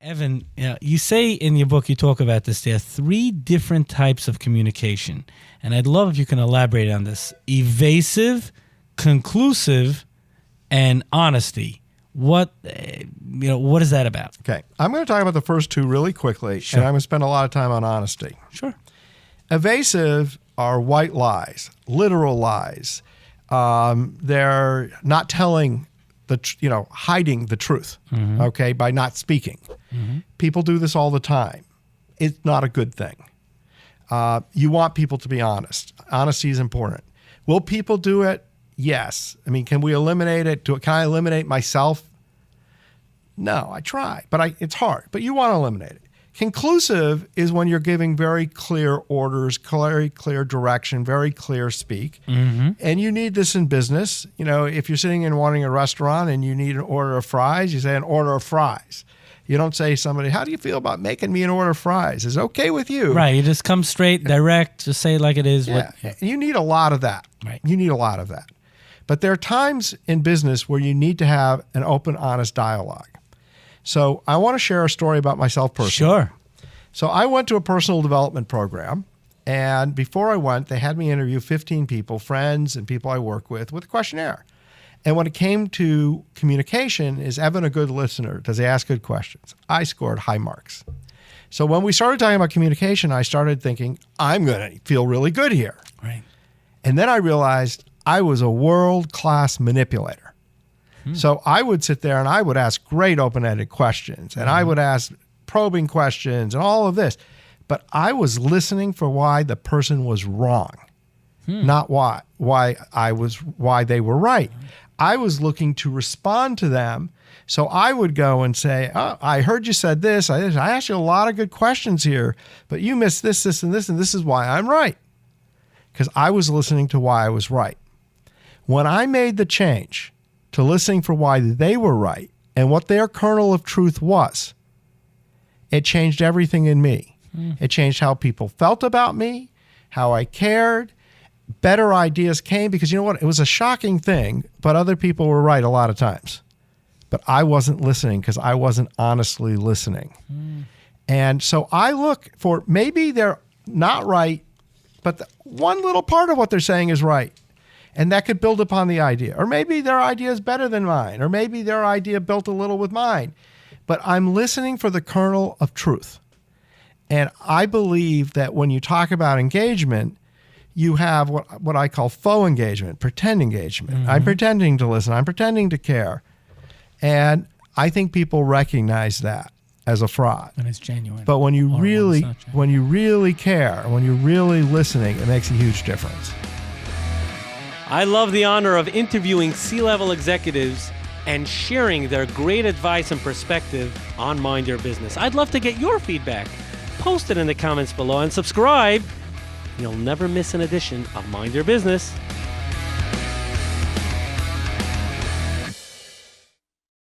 Evan, you say in your book, you talk about this, there are 3 different types of communication. And I'd love if you can elaborate on this. Evasive, conclusive, and honesty. What is that about? Okay. I'm going to talk about the first 2 really quickly, Sure. and I'm going to spend a lot of time on honesty. Sure. Evasive are white lies, literal lies. They're not telling hiding the truth, okay, by not speaking. People do this all the time. It's not a good thing. You want people to be honest. Honesty is important. Will people do it? Yes. I mean, can we eliminate it? Can I eliminate myself? No, I try, but it's hard. But you want to eliminate it. Conclusive is when you're giving very clear orders, very clear direction, very clear speak. And you need this in business. If you're sitting and wanting a restaurant and you need an order of fries, you say an order of fries. You don't say to somebody, how do you feel about making me an order of fries? Is it okay with you? Right. You just come straight, direct, just say it like it is. Yeah. You need a lot of that. Right. You need a lot of that. But there are times in business where you need to have an open, honest dialogue. So I want to share a story about myself personally. Sure. So I went to a personal development program, and before I went, they had me interview 15 people, friends and people I work with a questionnaire. And when it came to communication, is Evan a good listener? Does he ask good questions? I scored high marks. So when we started talking about communication, I started thinking, I'm going to feel really good here. Right. And then I realized I was a world-class manipulator. So I would sit there and I would ask great open-ended questions, and I would ask probing questions and all of this. But I was listening for why the person was wrong, not why they were right. I was looking to respond to them. So I would go and say, oh, I heard you said this. I asked you a lot of good questions here, but you missed this, this, and this, and this is why I'm right. Because I was listening to why I was right. When I made the change to listening for why they were right and what their kernel of truth was, it changed everything in me. It changed how people felt about me, how I cared. Better ideas came because you know what? It was a shocking thing, but other people were right a lot of times. But I wasn't listening because I wasn't honestly listening. And so I look for, maybe they're not right, but one little part of what they're saying is right. And that could build upon the idea. Or maybe their idea is better than mine. Or maybe their idea built a little with mine. But I'm listening for the kernel of truth. And I believe that when you talk about engagement, you have what I call faux engagement, pretend engagement. I'm pretending to listen. I'm pretending to care. And I think people recognize that as a fraud. And it's genuine. But when you really care, when you're really listening, it makes a huge difference. I love the honor of interviewing C-level executives and sharing their great advice and perspective on Mind Your Business. I'd love to get your feedback. Post it in the comments below and subscribe. You'll never miss an edition of Mind Your Business.